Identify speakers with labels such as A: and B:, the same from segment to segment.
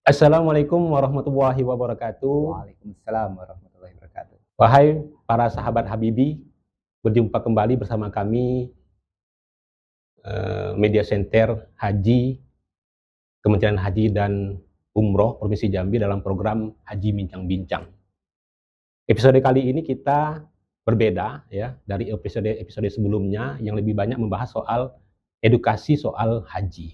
A: Assalamualaikum warahmatullahi wabarakatuh.
B: Waalaikumsalam warahmatullahi wabarakatuh.
A: Wahai para sahabat Habibi, berjumpa kembali bersama kami Media Center Haji, Kementerian Haji dan Umroh Provinsi Jambi dalam program Haji Bincang-Bincang. Episode kali ini kita berbeda ya dari episode sebelumnya yang lebih banyak membahas soal edukasi soal haji.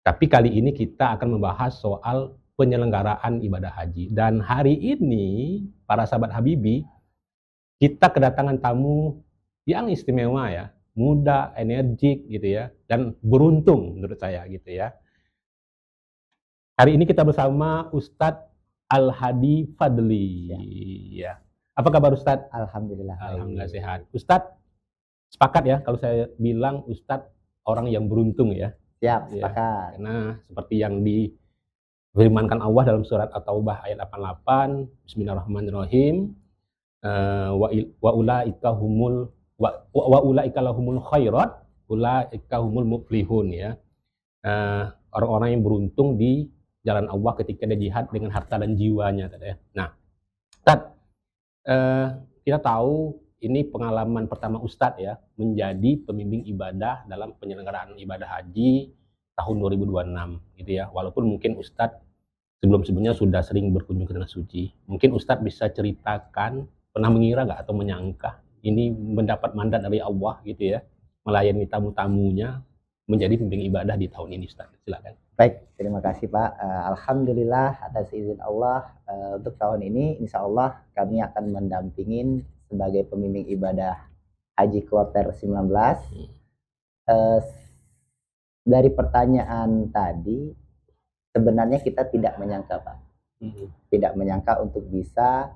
A: Tapi kali ini kita akan membahas soal penyelenggaraan ibadah haji. Dan hari ini, para sahabat Habibi, kita kedatangan tamu yang istimewa ya, muda, energik gitu ya, dan beruntung menurut saya gitu ya. Hari ini kita bersama Ustadz Al-Hadi Fadli. Ya. Apa kabar Ustadz?
B: Alhamdulillah.
A: Alhamdulillah sehat. Ustadz, sepakat ya kalau saya bilang Ustadz orang yang beruntung ya.
B: Siap,
A: Ya,
B: sepakat.
A: karena seperti yang difirmankan Allah dalam surat At-Taubah ayat 88, Bismillahirrahmanirrahim, wa ulaika lahumul khairat, ulaika humul muflihun ya. Orang-orang yang beruntung di jalan Allah ketika dia jihad dengan harta dan jiwanya ya. Nah, Ustadz, kita tahu ini pengalaman pertama Ustadz ya, menjadi pembimbing ibadah dalam penyelenggaraan ibadah haji tahun 2026 gitu ya. Walaupun mungkin Ustadz sebelum-sebelumnya sudah sering berkunjung ke Tanah Suci. Mungkin Ustadz bisa ceritakan, pernah mengira nggak atau menyangka ini mendapat mandat dari Allah gitu ya, melayani tamu-tamunya menjadi pembimbing ibadah di tahun ini Ustadz. Silakan.
B: Baik, terima kasih Pak. Alhamdulillah atas izin Allah untuk tahun ini insya Allah kami akan mendampingin sebagai pembimbing ibadah Haji Kloter 19. Dari pertanyaan tadi, sebenarnya kita tidak menyangka Pak. Tidak menyangka untuk bisa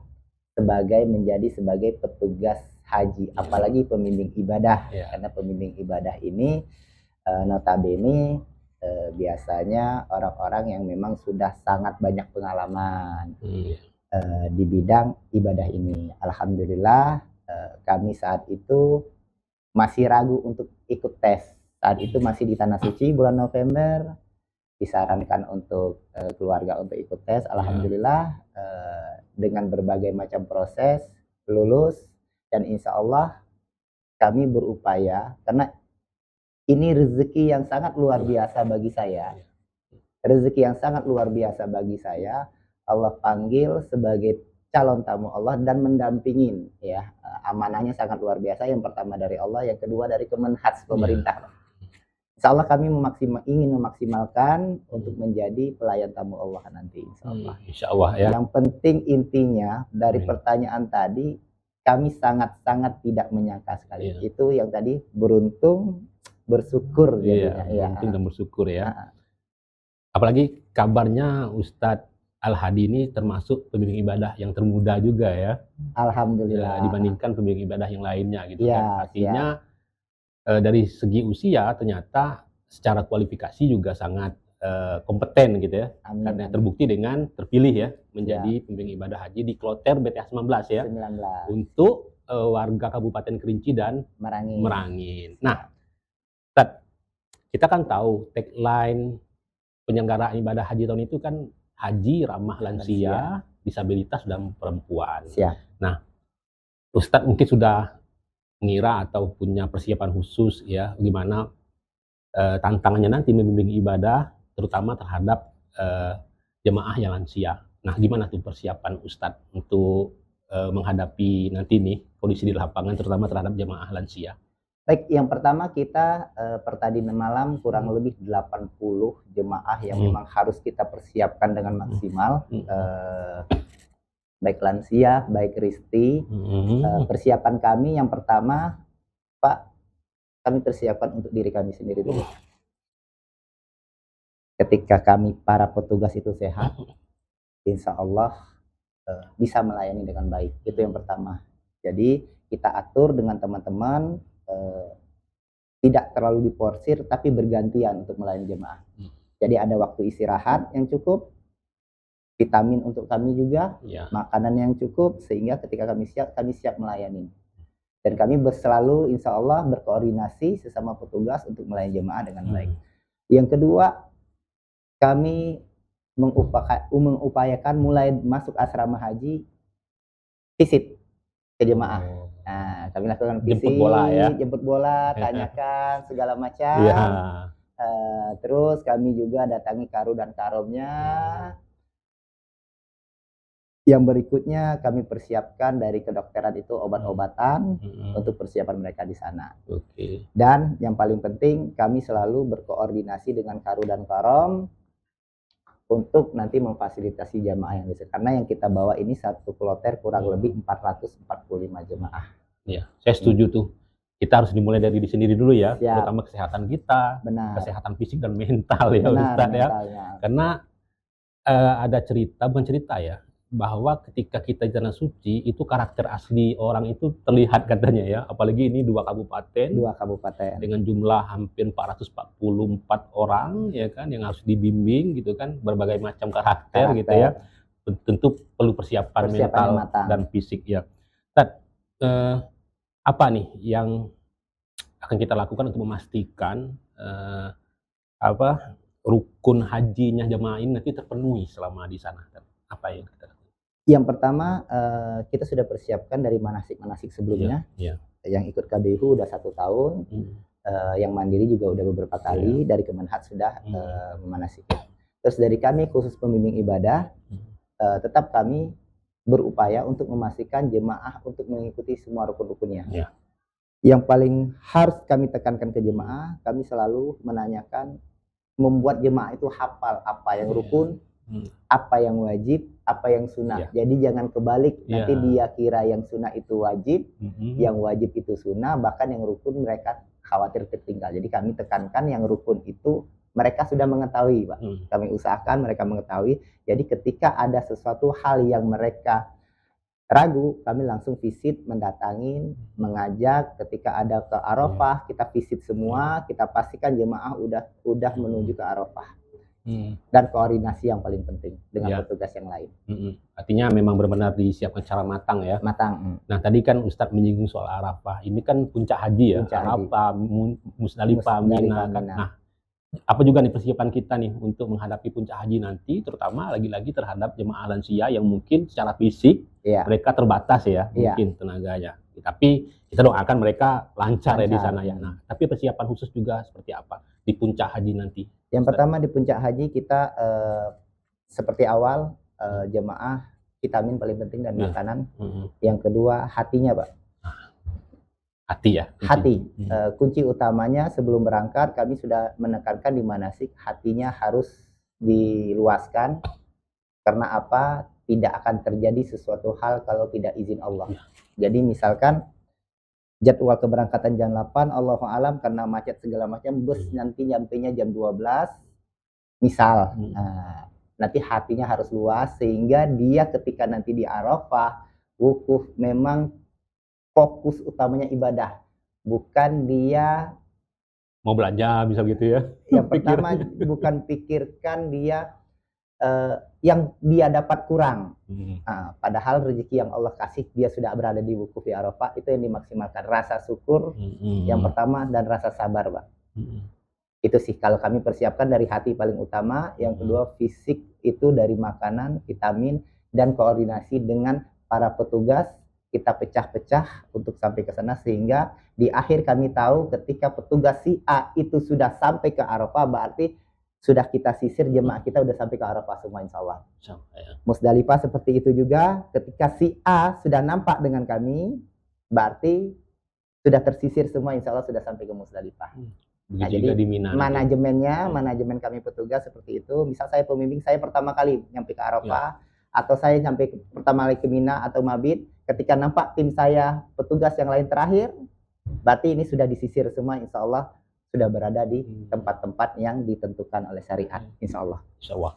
B: menjadi sebagai petugas haji, apalagi pembimbing ibadah. Karena pembimbing ibadah ini notabene biasanya orang-orang yang memang sudah sangat banyak pengalaman di bidang ibadah ini. Alhamdulillah kami saat itu masih ragu untuk ikut tes. Saat itu masih di Tanah Suci bulan November, disarankan untuk keluarga untuk ikut tes. Alhamdulillah dengan berbagai macam proses lulus, dan insya Allah kami berupaya karena ini rezeki yang sangat luar biasa bagi saya. Rezeki yang sangat luar biasa bagi saya. Allah panggil sebagai calon tamu Allah dan mendampingin ya. Amanahnya sangat luar biasa. Yang pertama dari Allah, yang kedua dari Kemenhas pemerintah. Insya Allah kami ingin memaksimalkan untuk menjadi pelayan tamu Allah nanti. Insya Allah.
A: Insya Allah ya.
B: Yang penting intinya dari pertanyaan tadi, kami sangat-sangat tidak menyangka sekali. Itu yang tadi beruntung, bersyukur jadinya.
A: Beruntung dan bersyukur ya. Apalagi kabarnya Ustadz Al-Hadi ini termasuk pembimbing ibadah yang termuda juga ya.
B: Alhamdulillah.
A: Dibandingkan pembimbing ibadah yang lainnya gitu kan. Artinya dari segi usia ternyata secara kualifikasi juga sangat kompeten gitu ya. Karena terbukti dengan terpilih ya menjadi pembimbing ibadah haji di Kloter BTH 19 ya.
B: 19.
A: Untuk warga Kabupaten Kerinci dan Merangin. Nah, kita kan tahu tagline penyelenggaraan ibadah haji tahun itu kan haji ramah lansia, disabilitas dan perempuan. Nah, Ustadz mungkin sudah mengira atau punya persiapan khusus ya gimana tantangannya nanti membimbing ibadah terutama terhadap jemaah yang lansia. Nah, gimana tuh persiapan Ustadz untuk menghadapi nanti nih kondisi di lapangan terutama terhadap jemaah lansia?
B: Baik, yang pertama kita per tadi malam kurang lebih 80 jemaah yang memang harus kita persiapkan dengan maksimal. Baik lansia, baik Risti. Persiapan kami yang pertama, Pak, kami persiapkan untuk diri kami sendiri dulu. Ketika kami para petugas itu sehat, insya Allah bisa melayani dengan baik. Itu yang pertama. Jadi kita atur dengan teman-teman, tidak terlalu diporsir tapi bergantian untuk melayani jemaah. Jadi ada waktu istirahat yang cukup, vitamin untuk kami juga, makanan yang cukup, sehingga ketika kami siap melayani. Dan kami selalu insya Allah berkoordinasi sesama petugas untuk melayani jemaah dengan baik. Yang kedua, kami mengupayakan mulai masuk asrama haji visit ke jemaah. Nah, kami lakukan visit,
A: jemput bola ya.
B: Jemput bola, tanyakan segala macam.
A: Iya.
B: Terus kami juga datangi karu dan karomnya. Yang berikutnya kami persiapkan dari kedokteran itu obat-obatan untuk persiapan mereka di sana.
A: Oke.
B: Dan yang paling penting kami selalu berkoordinasi dengan karu dan karom untuk nanti memfasilitasi jamaah yang bisa. Karena yang kita bawa ini satu kloter kurang lebih 445 jemaah.
A: Iya, saya setuju tuh. Kita harus dimulai dari diri sendiri dulu ya,
B: Siap.
A: terutama kesehatan kita,
B: Benar.
A: kesehatan fisik dan mental ya,
B: Benar,
A: Ustadz ya.
B: mentalnya.
A: Karena ada cerita, bukan cerita ya, bahwa ketika kita di tanah suci itu karakter asli orang itu terlihat katanya ya, apalagi ini 2 kabupaten dengan jumlah hampir 444 orang ya kan yang harus dibimbing gitu kan, berbagai macam karakter gitu ya. Tentu perlu persiapan mental dan fisik ya. Tad, apa nih yang akan kita lakukan untuk memastikan rukun hajinya jemaah ini nanti terpenuhi selama di sana? Apa yang kita lakukan?
B: Yang pertama, kita sudah persiapkan dari manasik-manasik sebelumnya. Yang ikut KBU udah 1 tahun, yang mandiri juga udah beberapa kali, dari Kemenhad sudah memanasik. Terus dari kami khusus pembimbing ibadah, tetap kami berupaya untuk memastikan jemaah untuk mengikuti semua rukun-rukunnya. Yang paling harus kami tekankan ke jemaah, kami selalu menanyakan, membuat jemaah itu hafal apa yang rukun, apa yang wajib, apa yang sunnah. Jadi jangan kebalik, nanti dia kira yang sunnah itu wajib, yang wajib itu sunnah, bahkan yang rukun mereka khawatir tertinggal. Jadi kami tekankan yang rukun itu mereka sudah mengetahui, Pak. Kami usahakan mereka mengetahui. Jadi ketika ada sesuatu hal yang mereka ragu, kami langsung visit, mendatangin, mengajak. Ketika ada ke Arafah, kita visit semua, kita pastikan jemaah udah menuju ke Arafah. Dan koordinasi yang paling penting dengan petugas yang lain.
A: Artinya memang benar-benar disiapkan secara matang ya.
B: Matang.
A: Nah tadi kan Ustadz menyinggung soal Arafah. Ini kan puncak haji ya. Arafah, Musdalifah, Mina kan. Nah, apa juga nih persiapan kita nih untuk menghadapi puncak haji nanti, terutama lagi-lagi terhadap jemaah lansia yang mungkin secara fisik mereka terbatas ya, mungkin tenaganya. Tapi kita doakan mereka lancar ya di sana ya. Nah, tapi persiapan khusus juga seperti apa di puncak haji nanti?
B: Yang pertama di puncak haji kita seperti awal jemaah vitamin paling penting dan makanan. Yang kedua hatinya, Pak.
A: Hati ya?
B: Hati. Kunci utamanya sebelum berangkat kami sudah menekankan di manasik hatinya harus diluaskan. Karena apa? Tidak akan terjadi sesuatu hal kalau tidak izin Allah. Jadi misalkan jadwal keberangkatan jam 8, Allahu alam karena macet segala macam, bus nanti nyampainya jam 12. Misal, nanti hatinya harus luas sehingga dia ketika nanti di Arafah wukuf memang fokus utamanya ibadah, bukan dia
A: mau belanja bisa gitu ya.
B: Yang pertama bukan pikirkan dia yang dia dapat kurang. Padahal rezeki yang Allah kasih dia sudah berada di wukuf di Arafah, itu yang dimaksimalkan rasa syukur yang pertama dan rasa sabar, Pak. Itu sih kalau kami persiapkan dari hati paling utama. Yang kedua fisik itu dari makanan, vitamin dan koordinasi dengan para petugas. Kita pecah-pecah untuk sampai ke sana sehingga di akhir kami tahu ketika petugas si A itu sudah sampai ke Arafah, berarti sudah kita sisir jemaah kita udah sampai ke Arafah semua insya Allah. Musdalifah seperti itu juga, ketika si A sudah nampak dengan kami, berarti sudah tersisir semua insya Allah sudah sampai ke Musdalifah. Nah, jadi manajemen kami petugas seperti itu. Misal saya pembimbing, saya pertama kali nyampe ke Arafah, atau saya sampai pertama kali ke Mina atau Mabit, ketika nampak tim saya petugas yang lain terakhir, berarti ini sudah disisir semua insya Allah, sudah berada di tempat-tempat yang ditentukan oleh syariat insya Allah.
A: Insya Allah.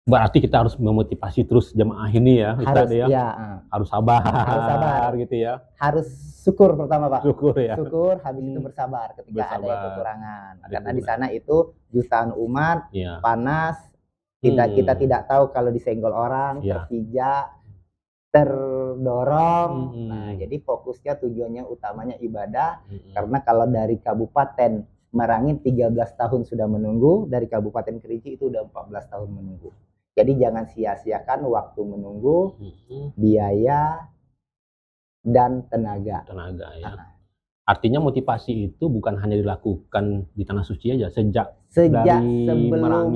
A: Berarti kita harus memotivasi terus jemaah ini ya, Ustaz harus sabar gitu ya.
B: Harus syukur pertama, Pak.
A: Syukur
B: habis itu bersabar ketika ada yang kekurangan. Karena di sana itu jutaan umat, panas. Kita tidak tahu kalau disenggol orang, terpijak, terdorong. Nah, jadi fokusnya tujuannya utamanya ibadah. Karena kalau dari Kabupaten Merangin 13 tahun sudah menunggu, dari Kabupaten Kerinci itu udah 14 tahun menunggu. Jadi jangan sia-siakan waktu menunggu, biaya, dan tenaga.
A: Ya. Artinya motivasi itu bukan hanya dilakukan di Tanah Suci aja, sejak
B: sebelum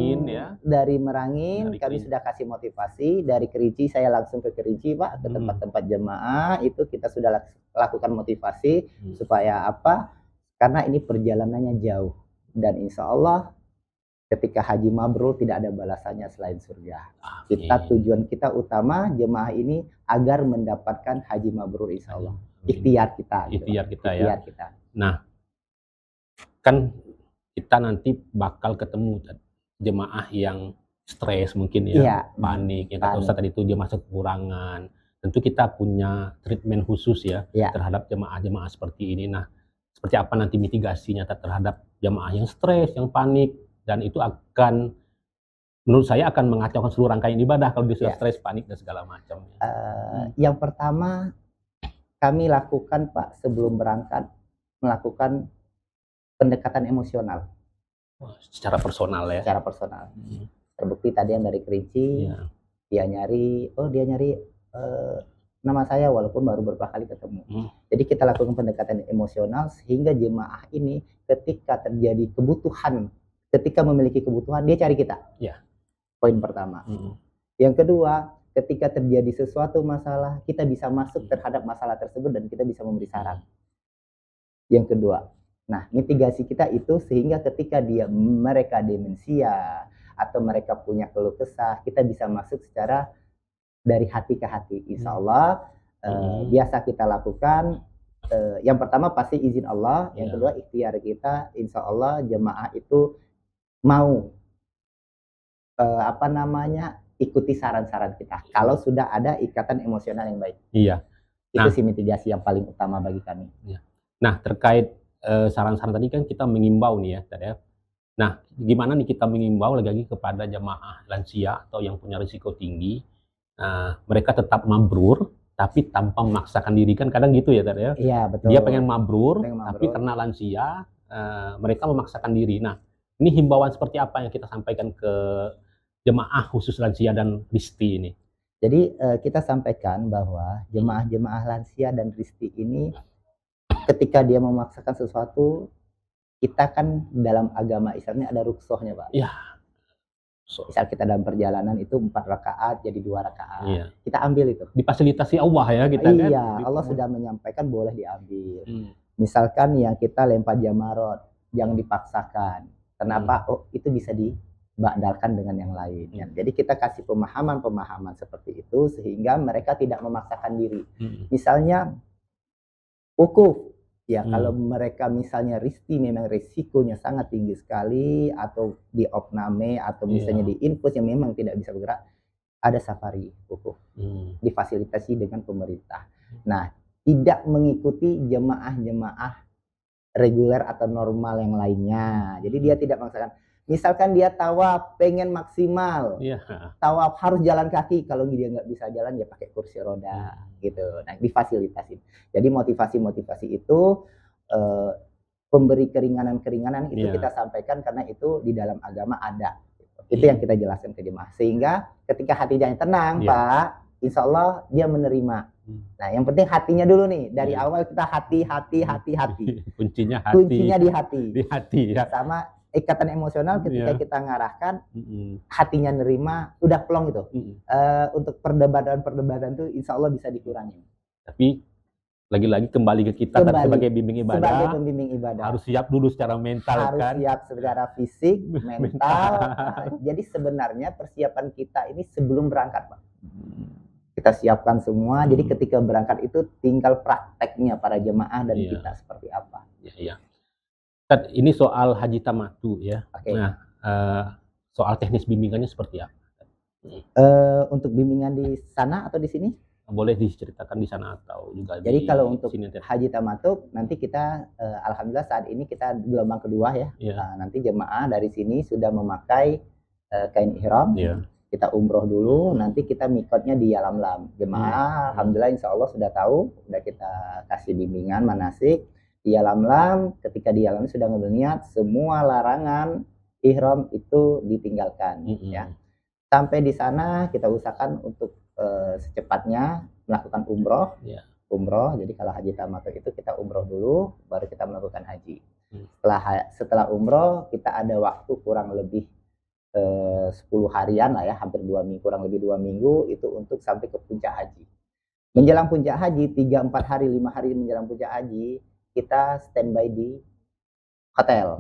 A: dari
B: Merangin kami sudah kasih motivasi. Dari Kerinci saya langsung ke Kerinci, Pak, ke tempat-tempat jemaah itu kita sudah lakukan motivasi supaya apa? Karena ini perjalanannya jauh dan insya Allah ketika haji mabrur tidak ada balasannya selain surga. Tujuan kita utama jemaah ini agar mendapatkan haji mabrur insya Allah. Ikhtiar kita.
A: Kita. Nah, kan kita nanti bakal ketemu jemaah yang stres mungkin panik. Yang kata Ustaz tadi itu dia masuk kekurangan. Tentu kita punya treatment khusus terhadap jemaah-jemaah seperti ini. Nah, seperti apa nanti mitigasinya terhadap jemaah yang stres, yang panik, dan itu akan menurut saya akan mengacaukan seluruh rangkaian ibadah kalau dia sudah stres, panik dan segala macam.
B: Yang pertama kami lakukan, Pak, sebelum berangkat melakukan pendekatan emosional.
A: Secara personal ya.
B: Secara personal. Terbukti tadi yang dari Kerinci, dia nyari nama saya walaupun baru beberapa kali ketemu. Jadi kita lakukan pendekatan emosional sehingga jemaah ini ketika terjadi kebutuhan, ketika memiliki kebutuhan dia cari kita. Poin pertama. Yang kedua, ketika terjadi sesuatu masalah, kita bisa masuk terhadap masalah tersebut dan kita bisa memberi saran. Yang kedua, nah mitigasi kita itu sehingga ketika mereka demensia atau mereka punya keluh kesah, kita bisa masuk secara dari hati ke hati. Insya Allah biasa kita lakukan. Yang pertama pasti izin Allah, yang kedua ikhtiar kita. Insya Allah jemaah itu mau ikuti saran-saran kita kalau sudah ada ikatan emosional yang baik. Itu sih mitigasi yang paling utama bagi kami.
A: Nah, terkait saran-saran tadi kan kita mengimbau nih ya. Nah, gimana nih kita mengimbau lagi kepada jemaah lansia atau yang punya risiko tinggi, mereka tetap mabrur tapi tanpa memaksakan diri, kan kadang gitu ya tadi ya.
B: Iya, betul.
A: Dia pengen mabrur tapi karena lansia mereka memaksakan diri. Nah, ini himbauan seperti apa yang kita sampaikan ke jemaah khusus lansia dan risti ini?
B: Jadi kita sampaikan bahwa jemaah-jemaah lansia dan risti ini ketika dia memaksakan sesuatu, kita kan dalam agama Islamnya ada rukhsahnya, Pak. Misal kita dalam perjalanan itu 4 rakaat jadi 2 rakaat. Kita ambil itu.
A: Difasilitasi Allah ya kita kan.
B: Allah sudah menyampaikan boleh diambil. Misalkan yang kita lempar jamarot, jangan dipaksakan. Kenapa? Itu bisa dibadalkan dengan yang lain. Jadi kita kasih pemahaman-pemahaman seperti itu sehingga mereka tidak memaksakan diri. Misalnya wukuf. Kalau mereka misalnya risti memang risikonya sangat tinggi sekali atau di opname atau misalnya di infus yang memang tidak bisa bergerak, ada safari wukuf. Difasilitasi dengan pemerintah. Nah, tidak mengikuti jemaah-jemaah reguler atau normal yang lainnya. Jadi dia tidak memaksakan. Misalkan dia tawaf pengen maksimal, tawaf harus jalan kaki, kalau dia nggak bisa jalan ya pakai kursi roda gitu. Nah, difasilitasi. Jadi motivasi-motivasi itu pemberi keringanan-keringanan itu kita sampaikan karena itu di dalam agama ada. Itu yang kita jelaskan ke jemaah sehingga ketika hatinya tenang, Pak, insya Allah dia menerima. Nah, yang penting hatinya dulu nih. Dari awal kita hati.
A: Kuncinya
B: di hati.
A: Di hati ya.
B: Sama ikatan emosional ketika kita ngarahkan, hatinya nerima, udah plong itu. Untuk perdebatan itu insya Allah bisa dikurangi.
A: Tapi lagi-lagi kembali ke kita sebagai pembimbing ibadah. Harus siap dulu secara mental,
B: harus siap secara fisik, mental. Jadi sebenarnya persiapan kita ini sebelum berangkat, Pak. Kita siapkan semua. Jadi ketika berangkat itu tinggal prakteknya para jemaah dan kita seperti apa.
A: Ini soal haji tamatu ya. Nah, soal teknis bimbingannya seperti apa?
B: Untuk bimbingan di sana atau di sini?
A: Boleh diceritakan di sana atau juga
B: jadi kalau untuk haji tamattu nanti kita alhamdulillah saat ini kita gelombang kedua ya. Nanti jemaah dari sini sudah memakai kain ihram. Kita umroh dulu, nanti kita mikotnya di Yalamlam. Jemaah alhamdulillah insya Allah sudah tahu, sudah kita kasih bimbingan manasik di Yalamlam. Ketika di Yalamlam sudah ngambil niat, semua larangan ihram itu ditinggalkan ya. Sampai di sana kita usahakan untuk secepatnya melakukan umroh.
A: Ya.
B: Umroh, jadi kalau haji tamattu itu kita umroh dulu, baru kita melakukan haji.
A: Hmm.
B: Setelah umroh kita ada waktu kurang lebih 10 harian lah ya, hampir 2 minggu, kurang lebih 2 minggu itu untuk sampai ke puncak haji. Menjelang puncak haji, 3-4 hari, 5 hari menjelang puncak haji, kita standby di hotel.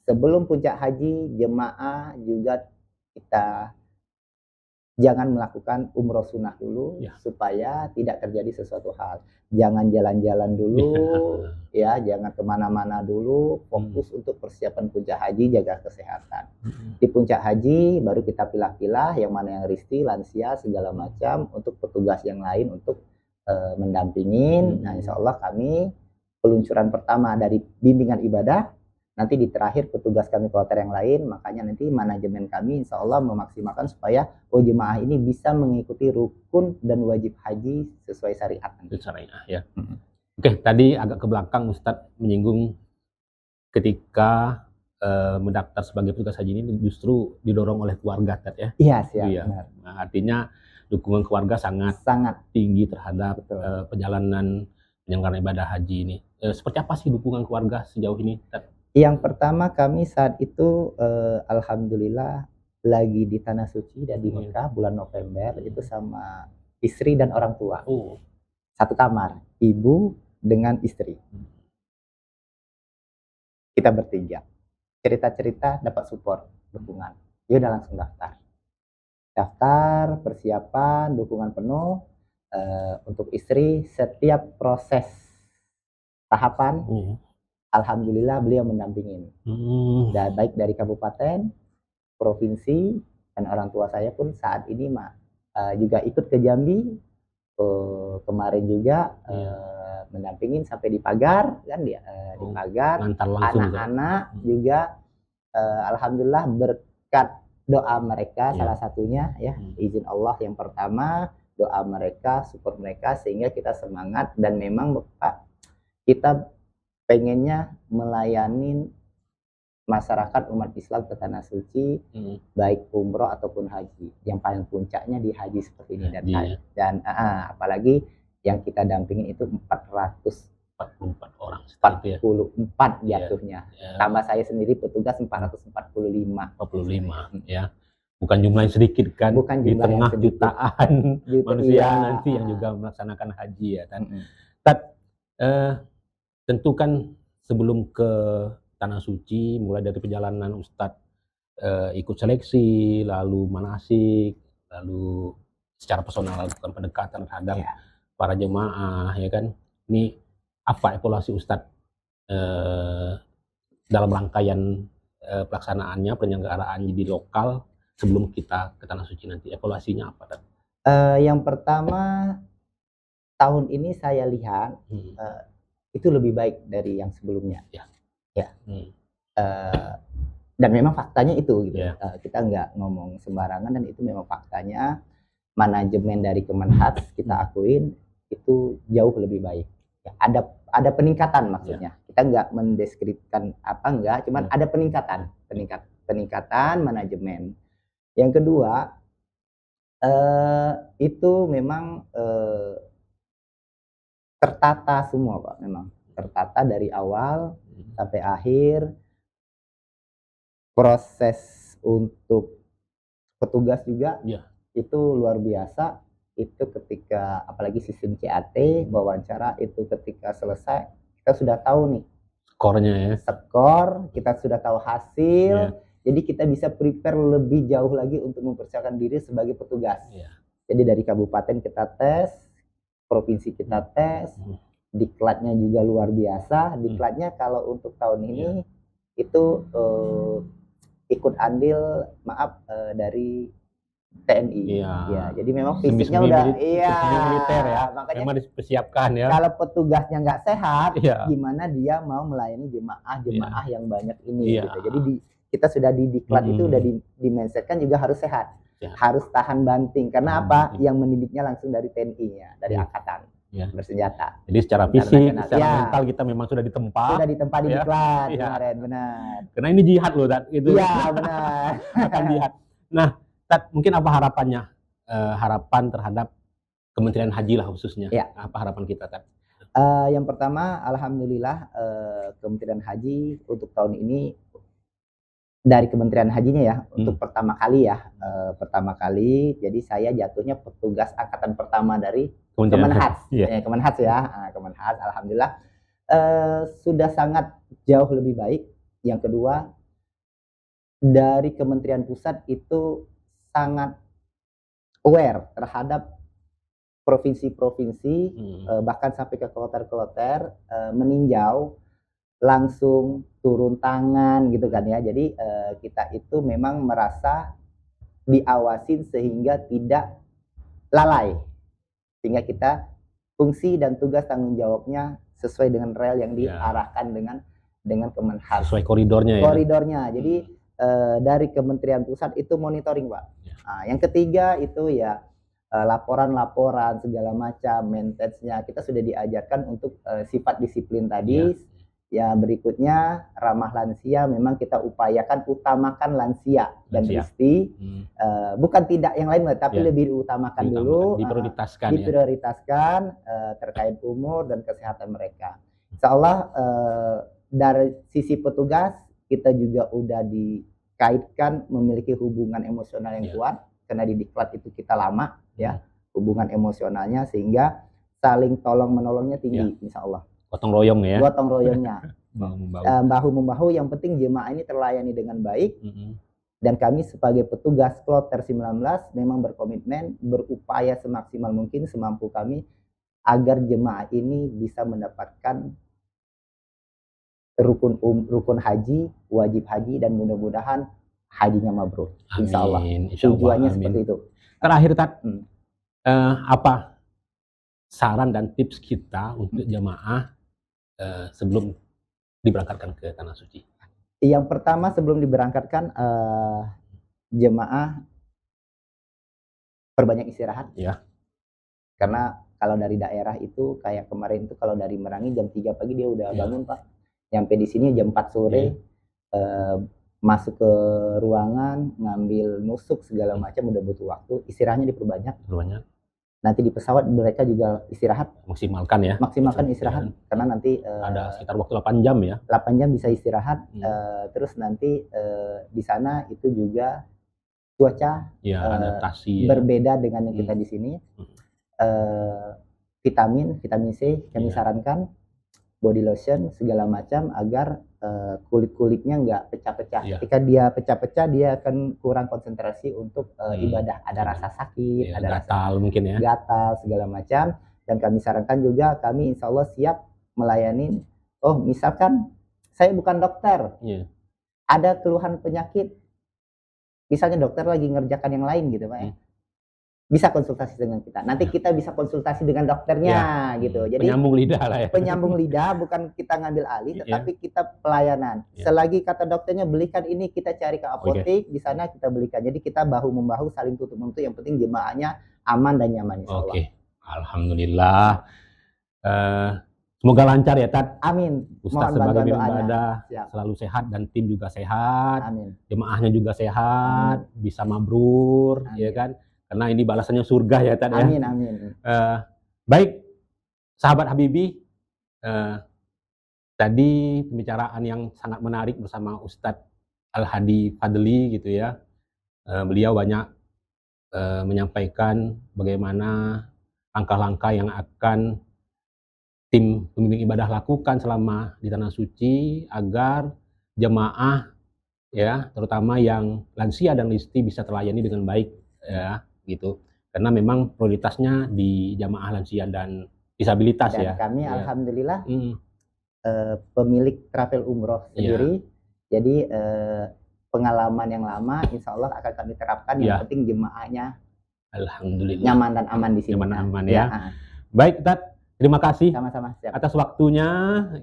B: Sebelum puncak haji, jemaah juga kita jangan melakukan umroh sunnah dulu,
A: Ya.
B: supaya tidak terjadi sesuatu hal. Jangan jalan-jalan dulu, ya, jangan kemana-mana dulu, fokus untuk persiapan puncak haji, jaga kesehatan. Di puncak haji baru kita pilah-pilah yang mana yang risti, lansia, segala macam, untuk petugas yang lain untuk mendampingin. Nah, insya Allah kami peluncuran pertama dari bimbingan ibadah, nanti di terakhir petugas kami kloter yang lain, makanya nanti manajemen kami insya Allah memaksimalkan supaya jemaah ini bisa mengikuti rukun dan wajib haji sesuai syariat.
A: Syariah ya. Oke, tadi agak ke belakang Ustadz menyinggung ketika mendaftar sebagai petugas haji ini justru didorong oleh keluarga, ya.
B: Iya, siap.
A: Iya. Nah, artinya dukungan keluarga sangat tinggi terhadap perjalanan penyelenggaraan ibadah haji ini. Seperti apa sih dukungan keluarga sejauh ini?
B: Yang pertama kami saat itu alhamdulillah lagi di Tanah Suci dan di Mekah bulan November itu sama istri dan orang tua. Satu kamar, ibu dengan istri. Kita bertiga. Cerita-cerita dapat support, dukungan. Ya udah langsung daftar. Daftar, persiapan, dukungan penuh untuk istri. Setiap proses tahapan, alhamdulillah beliau mendampingin. Dan baik dari kabupaten, provinsi, dan orang tua saya pun saat ini juga ikut ke Jambi. Kemarin juga mendampingin sampai di pagar, kan dia di pagar. Anak-anak juga alhamdulillah berkat doa mereka, salah satunya ya, izin Allah yang pertama, doa mereka, support mereka, sehingga kita semangat. Dan memang Bapak, kita pengennya melayani masyarakat umat Islam ke Tanah Suci, baik umroh ataupun haji. Yang paling puncaknya di haji seperti ini. Dan apalagi yang kita dampingin itu 444 orang. 44 jatuhnya. Tambah saya sendiri petugas 445.
A: Ya. Bukan jumlah yang sedikit kan, di tengah jutaan manusia nanti yang juga melaksanakan haji ya kan. Tentu kan sebelum ke Tanah Suci, mulai dari perjalanan Ustadz ikut seleksi, lalu manasik, lalu secara personal lakukan pendekatan terhadap para jemaah, ya kan. Ini apa evaluasi Ustadz dalam rangkaian pelaksanaannya, penyelenggaraan di lokal sebelum kita ke Tanah Suci nanti, evaluasinya apa?
B: Yang pertama, tahun ini saya lihat itu lebih baik dari yang sebelumnya. Dan memang faktanya itu gitu. Kita nggak ngomong sembarangan, dan itu memang faktanya. Manajemen dari Kemenhad kita akuin itu jauh lebih baik. Ada peningkatan maksudnya. Kita nggak mendeskripsikan apa enggak, cuman ada peningkatan manajemen. Yang kedua, itu memang tertata semua Pak, memang tertata dari awal sampai akhir. Proses untuk petugas juga itu luar biasa. Itu ketika apalagi sistem CAT wawancara itu ketika selesai kita sudah tahu nih
A: skornya ya,
B: skor, kita sudah tahu hasil. Jadi kita bisa prepare lebih jauh lagi untuk mempersiapkan diri sebagai petugas. Jadi dari kabupaten kita tes, provinsi kita tes, diklatnya juga luar biasa. Diklatnya kalau untuk tahun ini itu ikut andil dari TNI. Jadi memang fisiknya udah
A: militer ya.
B: Makanya
A: memang dipersiapkan ya.
B: Kalau petugasnya nggak sehat, gimana dia mau melayani jemaah yang banyak ini gitu. Jadi kita sudah di diklat itu udah di-mindsetkan juga harus sehat. Harus tahan banting. Karena apa? Yang mendidiknya langsung dari TNI-nya, dari angkatan bersenjata.
A: Jadi secara fisik, secara mental kita memang sudah ditempa.
B: Sudah ditempa di diklat kemarin, benar.
A: Karena ini jihad loh, gitu.
B: Iya, benar.
A: Akan jihad. Nah, Tat, mungkin apa harapannya, harapan terhadap Kementerian Haji lah khususnya?
B: Ya.
A: Apa harapan kita, Tat?
B: Yang pertama, alhamdulillah Kementerian Haji untuk tahun ini dari Kementerian Hajinya ya, untuk pertama kali ya, pertama kali. Jadi saya jatuhnya petugas angkatan pertama dari Kemenhas, Kemenhas ya, Kemenhas. Alhamdulillah sudah sangat jauh lebih baik. Yang kedua, dari Kementerian Pusat itu sangat aware terhadap provinsi-provinsi, bahkan sampai ke kloter-kloter, meninjau langsung turun tangan gitu kan ya. Jadi kita itu memang merasa diawasin sehingga tidak lalai, sehingga kita fungsi dan tugas tanggung jawabnya sesuai dengan rel yang diarahkan dengan Kemenhas,
A: sesuai koridornya ya.
B: Jadi dari Kementerian Pusat itu monitoring, Pak. Nah, yang ketiga itu ya laporan-laporan segala macam, maintenance-nya kita sudah diajarkan untuk sifat disiplin tadi. Ya, berikutnya ramah lansia, memang kita upayakan utamakan lansia dan isti, bukan tidak yang lain, tapi lebih diutamakan dulu, diprioritaskan terkait umur dan kesehatan mereka. Insya Allah dari sisi petugas kita juga udah dikaitkan memiliki hubungan emosional yang kuat, karena di Diklat itu kita lama ya, hubungan emosionalnya, sehingga saling tolong menolongnya tinggi, insya Allah.
A: Gotong royong ya.
B: Gotong royongnya. Bahu-membahu, yang penting jemaah ini terlayani dengan baik. Dan kami sebagai petugas kloter 19 memang berkomitmen, berupaya semaksimal mungkin, semampu kami, agar jemaah ini bisa mendapatkan rukun haji, wajib haji, dan mudah-mudahan hajinya mabrur. Insya Allah. Tujuannya seperti itu.
A: Terakhir, Tat, apa saran dan tips kita untuk jemaah sebelum diberangkatkan ke Tanah Suci?
B: Yang pertama, sebelum diberangkatkan, jemaah perbanyak istirahat.
A: Ya.
B: Karena kalau dari daerah itu kayak kemarin itu, kalau dari Merangi jam 3 pagi dia udah bangun, Pak. Nyampe di sini jam 4 sore, masuk ke ruangan, ngambil nusuk segala macam, udah butuh waktu. Istirahatnya diperbanyak. Nanti di pesawat mereka juga istirahat.
A: Maksimalkan ya.
B: Maksimalkan istirahat. Karena nanti
A: ada sekitar waktu 8 jam ya.
B: 8 jam bisa istirahat. Terus nanti di sana itu juga cuaca
A: adaptasi
B: berbeda dengan yang kita di sini. Vitamin C kami sarankan, body lotion segala macam, agar kulit-kulitnya nggak pecah-pecah. Ketika dia pecah-pecah, dia akan kurang konsentrasi untuk ibadah. Ada rasa sakit, ada
A: gatal, mungkin ya,
B: gatal segala macam. Dan kami sarankan juga, kami insya Allah siap melayani. Oh, misalkan saya bukan dokter, ada keluhan penyakit, misalnya dokter lagi ngerjakan yang lain gitu, Pak, bisa konsultasi dengan kita. Nanti kita bisa konsultasi dengan dokternya gitu. Jadi
A: penyambung lidah lah ya.
B: Penyambung lidah, bukan kita ngambil alih, tetapi kita pelayanan. Selagi kata dokternya belikan ini, kita cari ke apotek, di sana kita belikan. Jadi kita bahu-membahu, saling tutup-menutup, yang penting jemaahnya aman dan nyaman, insyaallah.
A: Alhamdulillah. Semoga lancar ya, Tat.
B: Amin.
A: Ustaz sebagai ibadah selalu sehat dan tim juga sehat.
B: Amin.
A: Jemaahnya juga sehat, bisa mabrur, ya kan? Karena ini balasannya surga ya, Tat.
B: Amin,
A: ya.
B: Amin.
A: Baik, sahabat Habibi, tadi pembicaraan yang sangat menarik bersama Ustadz Al-Hadi Fadli gitu ya. Beliau banyak menyampaikan bagaimana langkah-langkah yang akan tim pembimbing ibadah lakukan selama di Tanah Suci agar jemaah ya, terutama yang lansia dan listi, bisa terlayani dengan baik ya, gitu. Karena memang prioritasnya di jamaah lansia dan disabilitas. Dan
B: kami alhamdulillah pemilik travel umroh sendiri. Jadi pengalaman yang lama insya Allah akan kami terapkan. Yang penting jemaahnya
A: alhamdulillah
B: nyaman dan aman di sini.
A: Nyaman dan aman ya. Baik, Tat, terima kasih
B: sama-sama
A: atas waktunya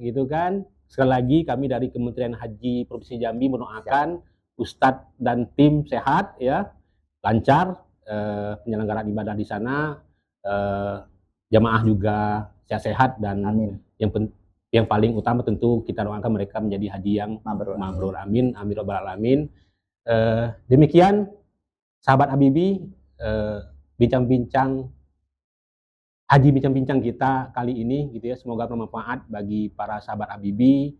A: gitu kan. Sekali lagi kami dari Kementerian Haji Provinsi Jambi mendoakan Ustadz dan tim sehat ya, lancar penyelenggaraan ibadah di sana, jamaah juga sehat-sehat, dan
B: amin.
A: Yang paling utama tentu kita doakan mereka menjadi haji yang mabrur. Amin, amin rabbal alamin. Demikian sahabat Habibi, bincang-bincang haji bincang-bincang kita kali ini gitu ya, semoga bermanfaat bagi para sahabat Habibi.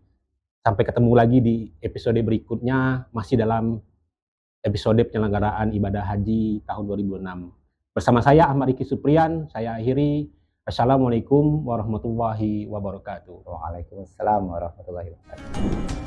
A: Sampai ketemu lagi di episode berikutnya, masih dalam episode penyelenggaraan ibadah haji tahun 2006. Bersama saya Ahmad Riki Supriyan, saya akhiri. Assalamualaikum warahmatullahi wabarakatuh.
B: Waalaikumsalam warahmatullahi wabarakatuh.